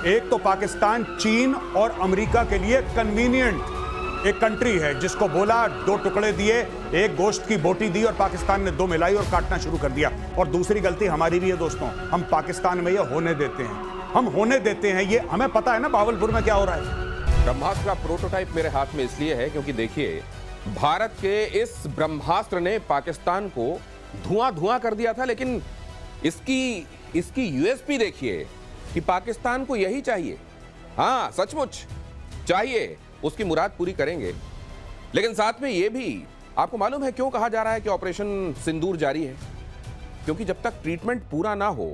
एक तो पाकिस्तान चीन और अमेरिका के लिए कन्वीनियंट एक कंट्री है, जिसको बोला दो टुकड़े दिए, एक गोश्त की बोटी दी और पाकिस्तान ने दो मिलाई और काटना शुरू कर दिया। और दूसरी गलती हमारी भी है दोस्तों, हम पाकिस्तान में ये होने देते हैं, हम होने देते हैं। ये हमें पता है ना भावलपुर में क्या हो रहा है। ब्रह्मास्त्र का प्रोटोटाइप मेरे हाथ में इसलिए है क्योंकि देखिए, भारत के इस ब्रह्मास्त्र ने पाकिस्तान को धुआं धुआं कर दिया था, लेकिन इसकी यूएसपी देखिए कि पाकिस्तान को यही चाहिए। हाँ, सचमुच चाहिए, उसकी मुराद पूरी करेंगे। लेकिन साथ में यह भी आपको मालूम है क्यों कहा जा रहा है कि ऑपरेशन सिंदूर जारी है? क्योंकि जब तक ट्रीटमेंट पूरा ना हो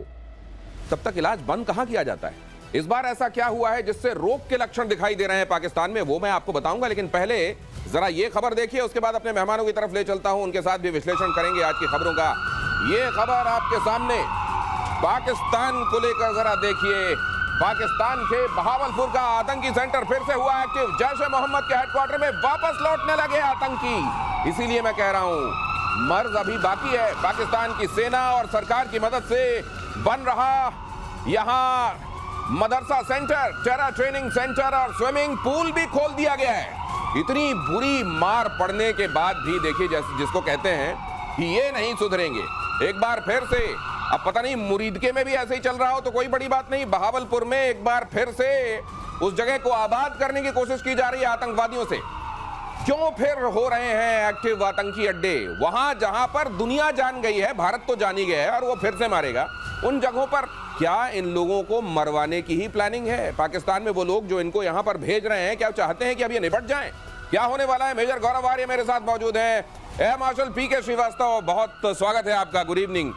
तब तक इलाज बंद कहां किया जाता है। इस बार ऐसा क्या हुआ है जिससे रोग के लक्षण दिखाई दे रहे हैं पाकिस्तान में, वो मैं आपको बताऊंगा। लेकिन पहले जरा ये खबर देखिए, उसके बाद अपने मेहमानों की तरफ ले चलता हूं, उनके साथ भी विश्लेषण करेंगे आज की खबरों का। ये खबर आपके सामने पाकिस्तान को लेकर जरा देखिए। पाकिस्तान के बहावलपुर का आतंकी सेंटर फिर से हुआ एक्टिव। जैश ए मोहम्मद के हेडक्वार्टर में वापस लौटने लगे आतंकी। इसीलिए मैं कह रहा हूं, मर्ज अभी बाकी है। पाकिस्तान की सेना और सरकार की मदद से बन रहा यहां मदरसा सेंटर, टेरा ट्रेनिंग सेंटर और स्विमिंग पूल भी खोल दिया गया है। इतनी बुरी मार पड़ने के बाद भी देखिए, जिसको कहते हैं कि ये नहीं सुधरेंगे। एक बार फिर से, अब पता नहीं मुरीदके में भी ऐसे ही चल रहा हो तो कोई बड़ी बात नहीं, बहावलपुर में एक बार फिर से उस जगह को आबाद करने की कोशिश की जा रही है आतंकवादियों से। क्यों फिर हो रहे हैं एक्टिव आतंकी अड्डे? वहां जहां पर दुनिया जान गई है, भारत तो जान ही गया है और वो फिर से मारेगा, उन जगहों पर क्या इन लोगों को मरवाने की ही प्लानिंग है? पाकिस्तान में वो लोग जो इनको यहां पर भेज रहे हैं, क्या चाहते हैं कि अब ये निपट जाएं? क्या होने वाला है? मेजर गौरव आर्य मेरे साथ मौजूद हैं। एयर मार्शल पीके श्रीवास्तव, बहुत स्वागत है आपका, गुड इवनिंग।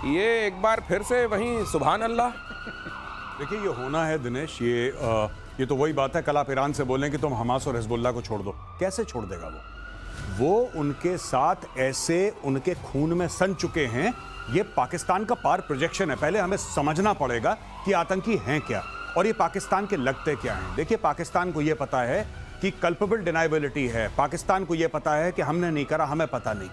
ये एक बार फिर से वहीं सुभान अल्लाह। देखिए, ये होना है दिनेश, ये तो वही बात है, कल आप ईरान से बोलें कि तुम हमास और हिजबुल्लाह को छोड़ दो। कैसे छोड़ देगा वो उनके साथ ऐसे उनके खून में सन चुके हैं। ये पाकिस्तान का पार प्रोजेक्शन है। पहले हमें समझना पड़ेगा कि आतंकी हैं क्या और ये पाकिस्तान के लगते क्या हैं। देखिए, पाकिस्तान को ये पता है कि कल्पेबल डिनाइबिलिटी है, पाकिस्तान को ये पता है कि हमने नहीं करा, हमें पता नहीं।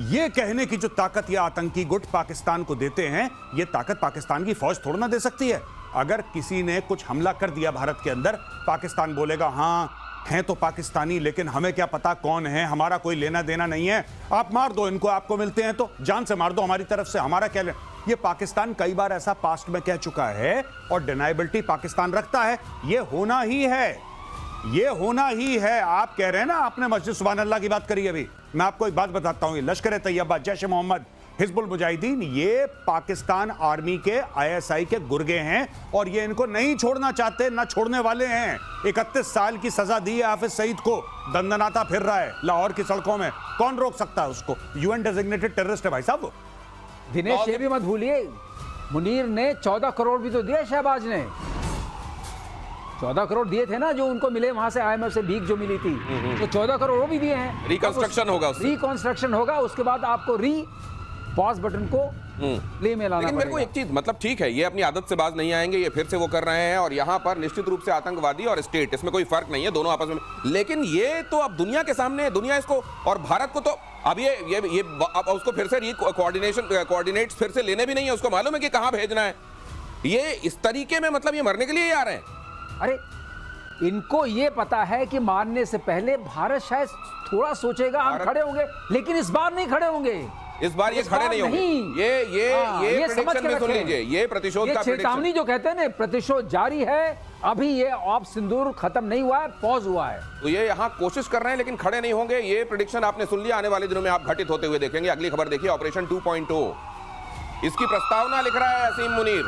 ये कहने की जो ताकत ये आतंकी गुट पाकिस्तान को देते हैं, ये ताकत पाकिस्तान की फौज थोड़ा ना दे सकती है। अगर किसी ने कुछ हमला कर दिया भारत के अंदर, पाकिस्तान बोलेगा हाँ हैं तो पाकिस्तानी, लेकिन हमें क्या पता कौन है, हमारा कोई लेना देना नहीं है, आप मार दो इनको, आपको मिलते हैं तो जान से मार दो, हमारी तरफ से हमारा क्या लेना। ये पाकिस्तान कई बार ऐसा पास्ट में कह चुका है और डिनाइबिलिटी पाकिस्तान रखता है। ये होना ही है, ये होना ही है। आप कह रहे हैं ना, आपने मस्जिद सुभान अल्लाह की बात करी अभी, मैं आपको एक बात बताता हूं, लश्कर तैयबा, जैश ए मोहम्मद, हिजबुल मुजाहिदीन, ये पाकिस्तान आर्मी के आईएसआई के गुर्गे हैं और ये इनको नहीं छोड़ना चाहते, ना छोड़ने वाले हैं। 31 साल की सजा दी है हाफिज सईद को, दंदनाता फिर रहा है लाहौर की सड़कों में, कौन रोक सकता है उसको? यूएन डेजिग्नेटेड टेररिस्ट है भाई साहब। दिनेश, ये भी मत भूलिए, मुनीर ने 14 करोड़ भी तो दिए, शहबाज ने 14 करोड़ दिए थे ना, जो उनको मिले वहां से, आईएमएफ से भीख जो मिली थी, तो 14 करोड़ वो भी दिए हैं। रिकंस्ट्रक्शन होगा, रिकंस्ट्रक्शन होगा, उसके बाद आपको पॉज बटन को प्ले में लाना। लेकिन मेरे को एक चीज, मतलब ठीक है, ये अपनी आदत से बाज नहीं आएंगे, ये फिर से वो कर रहे हैं और यहाँ पर निश्चित रूप से आतंकवादी और स्टेट, इसमें कोई फर्क नहीं है, दोनों आपस में। लेकिन ये तो अब दुनिया के सामने है, दुनिया इसको और भारत को तो अब ये अब उसको फिर से कोऑर्डिनेट फिर से लेने भी नहीं है, उसको मालूम है कि कहां भेजना है। ये इस तरीके में, मतलब ये मरने के लिए ही आ रहे हैं। अरे, इनको ये पता है कि मारने से पहले भारत शायद थोड़ा सोचेगा, हम खड़े होंगे, लेकिन इस बार नहीं खड़े होंगे। इस बार ये खड़े नहीं होंगे। ये प्रेडिक्शन में सुन लीजिए, ये प्रतिशोध का चेतावनी जो कहते हैं ना, प्रतिशोध जारी है। अभी ये ऑप सिंदूर खत्म नहीं हुआ है, पॉज हुआ है। तो ये यहाँ कोशिश कर रहे हैं लेकिन खड़े नहीं होंगे। ये प्रेडिक्शन आपने सुन लिया, आने वाले दिनों में आप घटित होते हुए देखेंगे। अगली खबर देखिए, ऑपरेशन 2.0, इसकी प्रस्तावना लिख रहा है असीम मुनीर।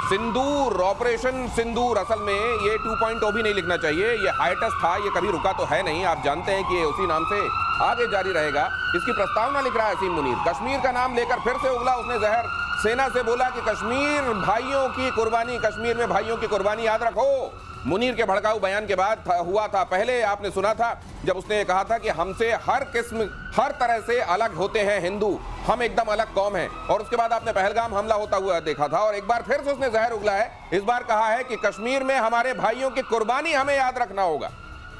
सिंदूर, ऑपरेशन सिंदूर, असल में ये 2.0 भी नहीं लिखना चाहिए, ये हाइटस था, ये कभी रुका तो है नहीं। आप जानते हैं कि ये उसी नाम से आगे जारी रहेगा। इसकी प्रस्तावना लिख रहा है असीम मुनीर। कश्मीर का नाम लेकर फिर से उगला उसने जहर, सेना से बोला कि कश्मीर भाइयों की कुर्बानी, कश्मीर में भाइयों की कुर्बानी याद रखो। मुनीर के भड़काऊ बयान के बाद हुआ था, पहले आपने सुना था जब उसने कहा था कि हमसे हर किस्म, हर तरह से अलग होते हैं हिंदू, हम एकदम अलग कौम हैं। और उसके बाद आपने पहलगाम हमला होता हुआ देखा था और एक बार फिर से उसने जहर उगला है। इस बार कहा है कि कश्मीर में हमारे भाइयों की कुर्बानी हमें याद रखना होगा।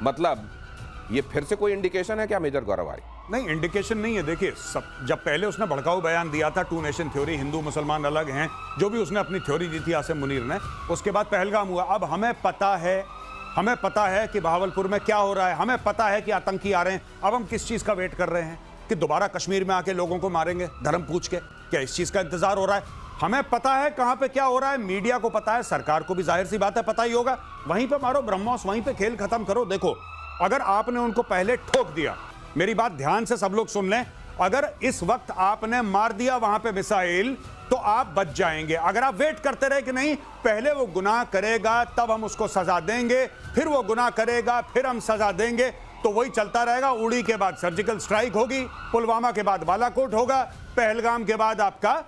मतलब ये फिर से कोई इंडिकेशन है क्या मेजर गौरव आर्य? नहीं, इंडिकेशन नहीं है। देखिए, जब पहले उसने भड़काऊ बयान दिया था, 2 नेशन थ्योरी, हिंदू मुसलमान अलग हैं, जो भी उसने अपनी थ्योरी दी थी आसिम मुनीर ने, उसके बाद पहलगाम हुआ। अब हमें पता है कि बहावलपुर में क्या हो रहा है, हमें पता है कि आतंकी आ रहे हैं। अब हम किस चीज का वेट कर रहे हैं कि दोबारा कश्मीर में आके लोगों को मारेंगे धर्म पूछ के? क्या इस चीज का इंतजार हो रहा है? हमें पता है कहां पे क्या हो रहा है, मीडिया को पता है, सरकार को भी जाहिर सी बात है पता ही होगा। वहीं पे मारो ब्रह्मोस, वहीं पे खेल खत्म करो। देखो, अगर आपने उनको पहले ठोक दिया, मेरी बात ध्यान से सब लोग सुन लें, अगर इस वक्त आपने मार दिया वहां पे मिसाइल तो आप बच जाएंगे। अगर आप वेट करते रहे कि नहीं पहले वो गुनाह करेगा तब हम उसको सजा देंगे, फिर वो गुनाह करेगा फिर हम सजा देंगे, तो वही चलता रहेगा। उड़ी के बाद सर्जिकल स्ट्राइक होगी, पुलवामा के बाद बालाकोट होगा, पहलगाम के बाद आपका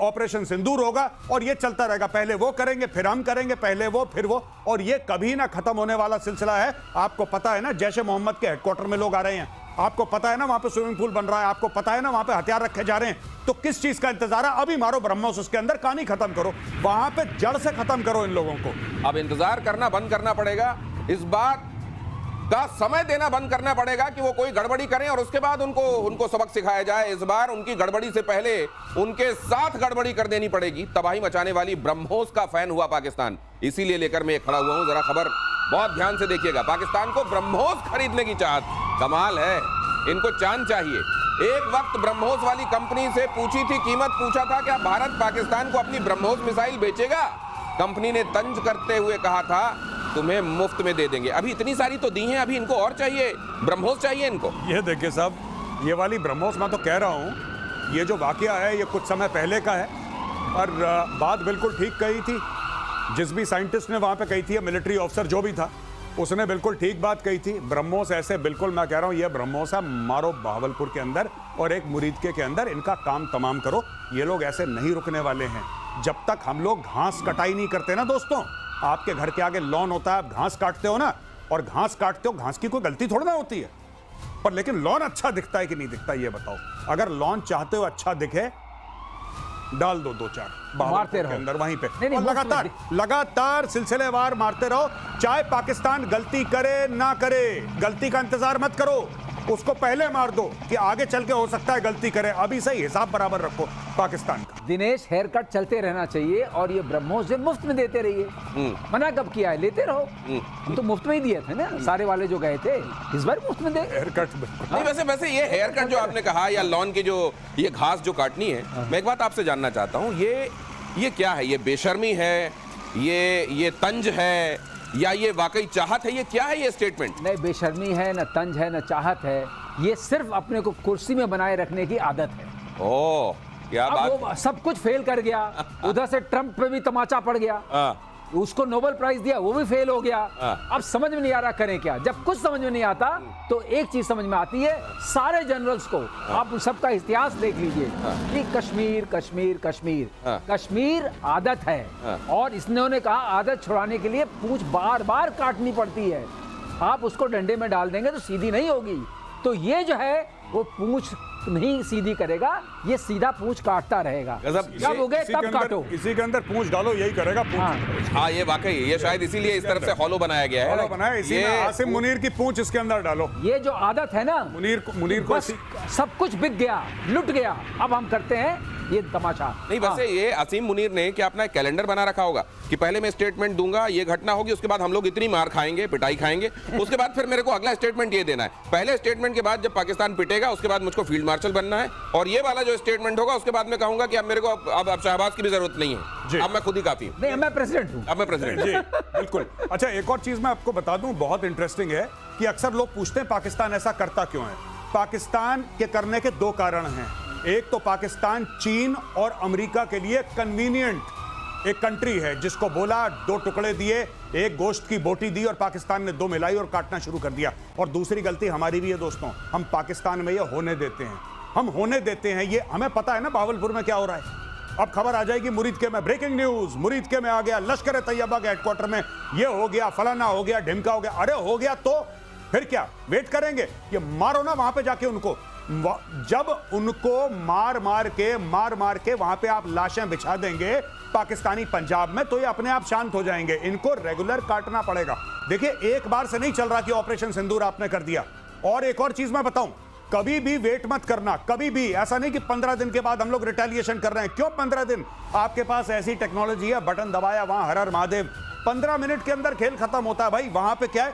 ऑपरेशन सिंदूर होगा, और ये चलता रहेगा। पहले वो करेंगे फिर हम करेंगे, पहले वो फिर वो, और ये कभी ना खत्म होने वाला सिलसिला है। आपको पता है ना जैश ए मोहम्मद के हेडक्वार्टर में लोग आ रहे हैं, आपको पता है ना वहां पे स्विमिंग पूल बन रहा है, आपको पता है ना वहां पे हथियार रखे जा रहे हैं। तो किस चीज का इंतजार है? अभी मारो ब्रह्मोस, उसके अंदर कहानी खत्म करो, वहां पे जड़ से खत्म करो इन लोगों को। अब इंतजार करना बंद करना पड़ेगा, इस बात का समय देना बंद करना पड़ेगा कि वो कोई गड़बड़ी करें और उसके बाद उनको सबक सिखाया जाए। इस बार उनकी गड़बड़ी से पहले उनके साथ गड़बड़ी कर देनी पड़ेगी। तबाही मचाने वाली ब्रह्मोस का फैन हुआ पाकिस्तान, इसीलिए लेकर मैं खड़ा हुआ हूं। जरा खबर बहुत ध्यान से देखिएगा। पाकिस्तान को ब्रह्मोस खरीदने की चाहत, कमाल है, इनको चांद चाहिए। एक वक्त ब्रह्मोस वाली कंपनी से पूछी थी कीमत, पूछा था क्या भारत पाकिस्तान को अपनी ब्रह्मोस मिसाइल बेचेगा? कंपनी ने तंज करते हुए कहा था तुम्हें मुफ्त में दे देंगे। अभी इतनी सारी तो दी हैं, अभी इनको और चाहिए, ब्रह्मोस चाहिए इनको। ये देखिए साहब, ये वाली ब्रह्मोस, मैं तो कह रहा हूं ये जो वाकया है ये कुछ समय पहले का है, और बात बिल्कुल ठीक कही थी जिस भी साइंटिस्ट ने वहां पे कही थी, मिलिट्री ऑफिसर जो भी था उसने बिल्कुल ठीक बात कही थी। ब्रह्मोस ऐसे बिल्कुल, मैं कह रहा हूं ये ब्रह्मोस है, मारो बहावलपुर के अंदर और एक मुरीदके के अंदर, इनका काम तमाम करो। ये लोग ऐसे नहीं रुकने वाले हैं जब तक हम लोग घास कटाई नहीं करते ना। दोस्तों, आपके घर के आगे लॉन होता है, आप घास काटते हो ना, और घास काटते हो, घास की कोई गलती थोड़ी ना होती है, पर लेकिन लॉन अच्छा दिखता है कि नहीं दिखता ये बताओ। अगर लॉन चाहते हो अच्छा दिखे, डाल दो 2-4 मारते रहो अंदर वहीं पे, नहीं, और लगातार सिलसिलेवार मारते रहो। चाहे पाकिस्तान गलती करे ना करे, गलती का इंतजार मत करो, उसको पहले मार दो कि आगे चल के हो सकता है गलती करे। अभी से हिसाब बराबर रखो पाकिस्तान का। दिनेश, हेयर कट चलते रहना चाहिए और ये ब्रह्मोस से मुफ्त में देते रहिए। मना कब किया है? लेते रहो। हम तो मुफ्त में ही दिए थे ना, सारे वाले जो गए थे, इस बार मुफ्त में दे। हेयर कट नहीं, वैसे ये हेयर कट जो आपने कहा या लॉन की जो ये घास जो काटनी है, मैं एक बात आपसे जानना चाहता हूँ, ये क्या है? ये बेशर्मी है, ये तंज है, या ये वाकई चाहत है? ये क्या है ये स्टेटमेंट? नहीं, बेशर्मी है, न तंज है, न चाहत है, ये सिर्फ अपने को कुर्सी में बनाए रखने की आदत है। ओह, क्या बात। अब वो सब कुछ फेल कर गया, उधर से ट्रंप पे भी तमाचा पड़ गया, उसको नोबेल प्राइज दिया, वो भी फेल हो गया। अब समझ में नहीं आ रहा करें क्या। जब कुछ समझ में नहीं आता तो एक चीज समझ में आती है, सारे जनरल्स को आप सबका इतिहास देख लीजिए कि कश्मीर कश्मीर कश्मीर कश्मीर आदत है, और इन्होंने कहा आदत छुड़ाने के लिए पूंछ बार बार काटनी पड़ती है। आप उसको डंडे में डाल देंगे तो सीधी नहीं होगी, तो ये जो है वो पूंछ नहीं सीधी करेगा, ये सीधा पूंछ काटता रहेगा। जब हो गए तब काटो, इसी के अंदर पूंछ डालो, यही करेगा पूंछ। हाँ, ये वाकई, ये शायद इसीलिए इस तरफ से हॉलो बनाया गया है। हॉलो बनाया, इसी में आसिम मुनीर की पूंछ इसके अंदर डालो। ये जो आदत है ना, मुनीर को सब कुछ बिक गया, लुट गया, अब हम करते हैं ये तमाशा। नहीं, वैसे ये असीम मुनीर ने क्या अपना कैलेंडर बना रखा होगा कि पहले मैं स्टेटमेंट दूंगा, ये घटना होगी, उसके बाद हम लोग इतनी मार खाएंगे, पिटाई खाएंगे, उसके बाद फिर मेरे को अगला स्टेटमेंट ये देना है। पहले स्टेटमेंट के बाद जब पाकिस्तान पिटेगा, उसके बाद मुझको फील्ड मार्शल बनना है, और ये वाला जो स्टेटमेंट होगा उसके बाद मैं कहूंगा कि अब मेरे को अब शहबाज की भी जरूरत नहीं है, अब मैं खुद ही काफी हूं। नहीं, मैं प्रेसिडेंट हूं। अब मैं प्रेसिडेंट। जी बिल्कुल। अच्छा, एक और चीज मैं आपको बता दूं, बहुत इंटरेस्टिंग है कि अक्सर लोग पूछते हैं पाकिस्तान ऐसा करता क्यों है। पाकिस्तान के करने के 2 कारण हैं। एक तो पाकिस्तान चीन और अमेरिका के लिए कन्वीनियंट एक कंट्री है, जिसको बोला 2 टुकड़े दिए, एक गोश्त की बोटी दी और पाकिस्तान ने 2 मिलाई और काटना शुरू कर दिया। और दूसरी गलती हमारी भी है दोस्तों, हम पाकिस्तान में ये होने देते हैं, हम होने देते हैं। ये हमें पता है ना बहावलपुर में क्या हो रहा है। अब खबर आ जाएगी मुरीदके में, ब्रेकिंग न्यूज, मुरीदके में आ गया, लश्कर तैयबा के हेडक्वार्टर में ये हो गया, फलाना हो गया, ढिमका हो गया। अरे हो गया तो फिर क्या वेट करेंगे? ये मारो ना वहां पे जाके उनको। जब उनको मार मार के वहां पे आप लाशें बिछा देंगे पाकिस्तानी पंजाब में, तो ये अपने आप शांत हो जाएंगे। इनको रेगुलर काटना पड़ेगा। देखिए, एक बार से नहीं चल रहा कि ऑपरेशन सिंदूर आपने कर दिया। और एक और चीज मैं बताऊं, कभी भी वेट मत करना, कभी भी। ऐसा नहीं कि 15 दिन के बाद हम लोग रिटेलिएशन कर रहे हैं। क्यों 15 दिन? आपके पास ऐसी टेक्नोलॉजी है, बटन दबाया, वहां हर हर महादेव, 15 मिनट के अंदर खेल खत्म होता है भाई। वहां पे क्या है,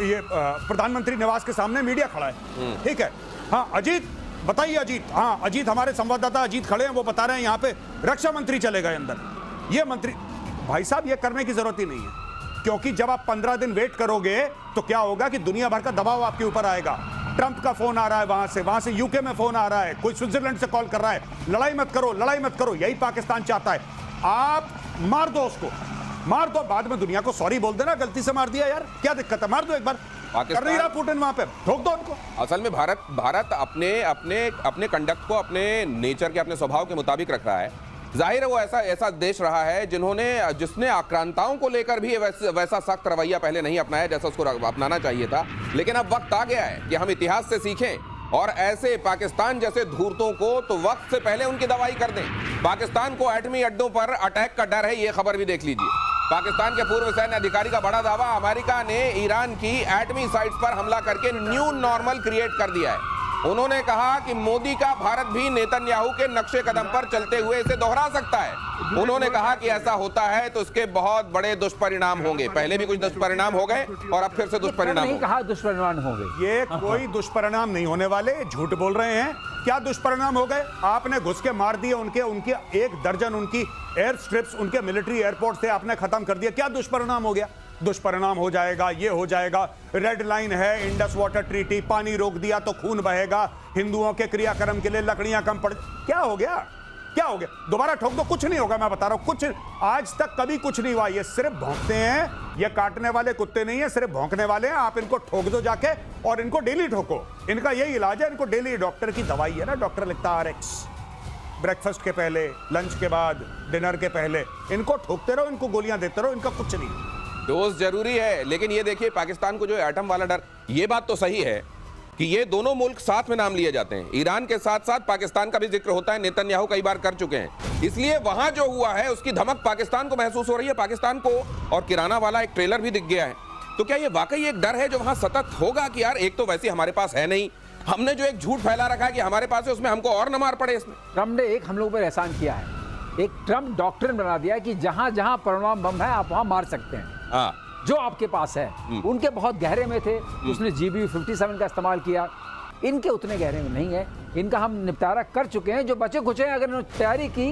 ये प्रधानमंत्री निवास के सामने मीडिया खड़ा है, ठीक है। हाँ अजीत बताइए, अजीत, हाँ अजीत, हमारे संवाददाता अजीत खड़े हैं, वो बता रहे हैं यहाँ पे रक्षा मंत्री चले गए अंदर। ये मंत्री, भाई साहब ये करने की जरूरत ही नहीं है, क्योंकि जब आप 15 दिन वेट करोगे तो क्या होगा कि दुनिया भर का दबाव आपके ऊपर आएगा। ट्रंप का फोन आ रहा है वहां से यूके में फोन आ रहा है, कोई स्विट्जरलैंड से कॉल कर रहा है, लड़ाई मत करो, लड़ाई मत करो। यही पाकिस्तान चाहता है। आप मार दो उसको, मार दो, बाद में दुनिया को सॉरी बोल देना, गलती से मार दिया यार, क्या दिक्कत है, मार दो एक बार। कर नहीं रहा पुतिन वहां पे, ठोक दो उनको। असल में भारत अपने कंडक्ट को अपने नेचर के, अपने स्वभाव के मुताबिक रख रहा है। जाहिर है वो ऐसा देश रहा है जिसने आक्रांताओं को लेकर भी वैसा सख्त रवैया पहले नहीं अपनाया जैसा उसको अपनाना चाहिए था। लेकिन अब वक्त आ गया है कि हम इतिहास से सीखें और ऐसे पाकिस्तान जैसे धूर्तों को तो वक्त से पहले उनकी दवाई कर दें। पाकिस्तान को एटमी अड्डों पर अटैक का डर है, ये खबर भी देख लीजिए। पाकिस्तान के पूर्व सैन्य अधिकारी का बड़ा दावा, अमेरिका ने ईरान की एटमी साइट्स पर हमला करके न्यू नॉर्मल क्रिएट कर दिया है। उन्होंने कहा कि मोदी का भारत भी नेतन्याहू के नक्शे कदम पर चलते हुए इसे दोहरा सकता है। उन्होंने कहा कि ऐसा होता है तो इसके बहुत बड़े दुष्परिणाम होंगे। पहले भी कुछ दुष्परिणाम हो गए और अब फिर से दुष्परिणाम नहीं कहा दुष्परिणाम होंगे, ये कोई दुष्परिणाम नहीं होने वाले, झूठ बोल रहे हैं। क्या दुष्परिणाम हो गए? आपने घुस के मार दिए उनके 1 दर्जन उनकी एयर स्ट्रिप्स, उनके मिलिट्री एयरपोर्ट से आपने खत्म कर दिया। क्या दुष्परिणाम हो गया? दुष्परिणाम हो जाएगा, ये हो जाएगा। रेड लाइन है, इंडस वाटर ट्रीटी, पानी रोक दिया तो खून बहेगा, हिंदुओं के क्रियाक्रम के लिए लकड़ियां कम पड़, क्या हो गया? क्या हो गया? दोबारा ठोक दो, कुछ नहीं होगा, मैं बता रहा हूं, कुछ आज तक कभी कुछ नहीं हुआ। ये सिर्फ भौंकते हैं, ये काटने वाले कुत्ते नहीं है, सिर्फ भौंकने वाले हैं। आप इनको ठोक दो जाके और इनको डेली ठोको, इनका यही इलाज है। इनको डेली, डॉक्टर की दवाई है ना, डॉक्टर लिखता है RX, ब्रेकफास्ट के पहले, लंच के बाद, डिनर के पहले, इनको ठोकते रहो, इनको गोलियां देते रहो, इनका कुछ नहीं। डोज जरूरी है, लेकिन ये देखिए पाकिस्तान को जो एटम वाला डर, ये बात तो सही है कि ये दोनों मुल्क साथ में नाम लिए जाते हैं। ईरान के साथ साथ पाकिस्तान का भी जिक्र होता है, नेतन्याहू कई बार कर चुके हैं। इसलिए वहां जो हुआ है उसकी धमक पाकिस्तान को महसूस हो रही है, पाकिस्तान को। और किराना वाला एक ट्रेलर भी दिख गया है। तो क्या ये वाकई एक डर है जो वहां सतत होगा कि यार एक तो वैसे हमारे पास है नहीं, हमने जो एक झूठ फैला रखा है कि हमारे पास है, उसमें हमको और न मार पड़े। इसमें ट्रम्प ने एक हम लोग पर एहसान किया है, एक ट्रम्प डॉक्ट्रिन बना दिया है कि जहां जहां परमाणु बम है आप वहां मार सकते हैं। हाँ, जो आपके पास है, उनके बहुत गहरे में थे, उसने GBU-57 का इस्तेमाल किया। इनके उतने गहरे में नहीं है, इनका हम निपटारा कर चुके हैं। जो बचे कुछ हैं, अगर उन्होंने तैयारी की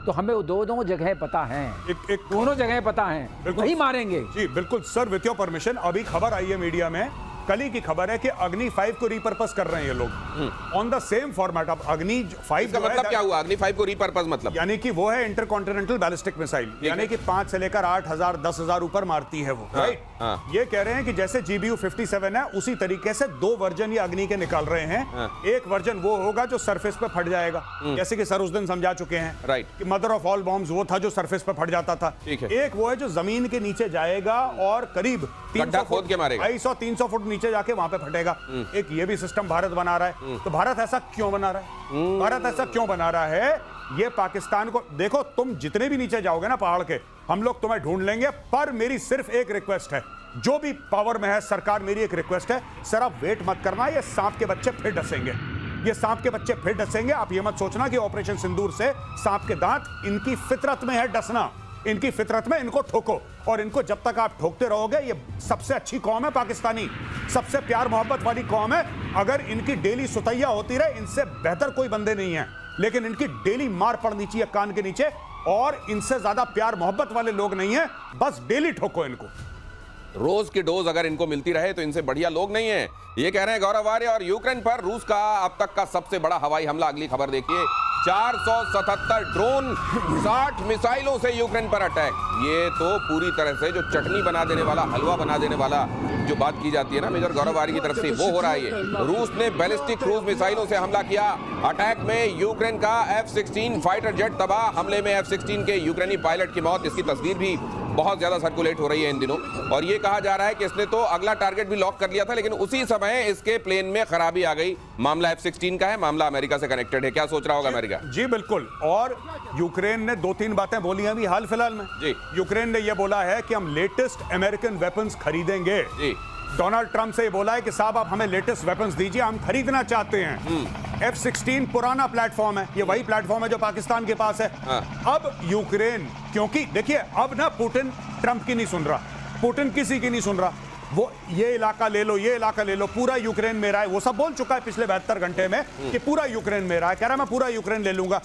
तो हमें वो दो जगह पता हैं, दोनों जगह पता हैं, वही मारेंगे। जी बिल्कुल सर, विथ योर परमिशन, अभी खबर आई है मीडिया में, कल ही की खबर है कि अग्नि 5 को रिपर्पस कर रहे हैं ये लोग ऑन द सेम फॉर्मेट। अब अग्नि 5 का मतलब क्या हुआ? अग्नि 5 को रिपर्पस मतलब यानी कि वो है इंटरकॉन्टिनेंटल बैलिस्टिक मिसाइल, यानी कि 5 से लेकर 8,000 10,000 ऊपर मारती है वो, राइट। ये कह रहे हैं कि जैसे GBU-57 है उसी तरीके से 2 वर्जन ये अग्नि के निकाल रहे हैं। एक वर्जन वो होगा जो सरफेस पे फट जाएगा, जैसे कि सर उस दिन समझा चुके हैं, राइट, कि मदर ऑफ ऑल बॉम्ब्स वो था जो सरफेस पे फट जाता था। एक वो है जो जमीन के नीचे जाएगा और करीब 300 खोद के मारेगा, 250-300 फुट नीचे जाके वहां पे फटेगा। एक ये भी सिस्टम भारत बना रहा है। तो भारत ऐसा क्यों बना रहा है? भारत ऐसा क्यों बना रहा है? ये पाकिस्तान को देखो, तुम जितने भी नीचे जाओगे ना पहाड़ के, हम लोग तुम्हें ढूंढ लेंगे। पर मेरी सिर्फ एक रिक्वेस्ट है, जो भी पावर में है सरकार, मेरी एक रिक्वेस्ट है, सर आप वेट मत करना, ये सांप के बच्चे फिर डसेंगे, ये सांप के बच्चे फिर डसेंगे। आप ये मत सोचना कि ऑपरेशन सिंदूर से सांप के दांत, इनकी फितरत में है डसना, इनकी फितरत में, इनको ठोको। और इनको जब तक आप ठोकते रहोगे, ये सबसे अच्छी कौम है पाकिस्तानी, सबसे प्यार मोहब्बत वाली कौम है। अगर इनकी डेली सुतैया होती रहे, इनसे बेहतर कोई बंदे नहीं है, लेकिन इनकी डेली मार पड़नी चाहिए कान के नीचे, और इनसे ज्यादा प्यार मोहब्बत वाले लोग नहीं है। बस डेली ठोको इनको, रोज की डोज अगर इनको मिलती रहे तो इनसे बढ़िया लोग नहीं है। ये कह रहे हैं गौरव आर्य। और यूक्रेन पर रूस का अब तक का सबसे बड़ा हवाई हमला, अगली खबर देखिए, 477 ड्रोन, 60 मिसाइलों से यूक्रेन पर अटैक। ये तो पूरी तरह से जो चटनी बना देने वाला, हलवा बना देने वाला जो बात की जाती है ना मेजर गौरव आर्य की तरफ से, वो हो रहा है। रूस ने बैलिस्टिक क्रूज मिसाइलों से हमला किया। अटैक में यूक्रेन का F-16 फाइटर जेट तबाह। हमले में F-16 के यूक्रेनी पायलट की मौत, इसकी तस्वीर भी बहुत ज्यादा सर्कुलेट हो रही है इन दिनों। और ये कहा जा रहा है कि इसने तो अगला टारगेट भी लॉक कर लिया था, लेकिन उसी समय इसके प्लेन में खराबी आ गई। मामला F-16 का है, मामला अमेरिका से कनेक्टेड है। क्या सोच रहा होगा अमेरिका? जी बिल्कुल। और यूक्रेन ने 2-3 बातें बोली हैं अभी हाल फिलहाल में। जी, यूक्रेन ने यह बोला है कि हम लेटेस्ट अमेरिकन वेपन्स खरीदेंगे। जी, डोनाल्ड ट्रंप से ये बोला है कि साहब आप हमें लेटेस्ट वेपन्स दीजिए, हम खरीदना चाहते हैं। F-16 पुराना प्लेटफॉर्म है, ये वही प्लेटफॉर्म है जो पाकिस्तान के पास है। अब यूक्रेन, क्योंकि देखिए अब ना पुतिन ट्रंप की नहीं सुन रहा, पुतिन किसी की नहीं सुन रहा। वो ये इलाका ले लो, ये इलाका ले लो, पूरा यूक्रेन मेरा है, वो सब बोल चुका है पिछले 72 घंटे में कि पूरा यूक्रेन मेरा है। कह रहा मैं पूरा यूक्रेन ले लूंगा।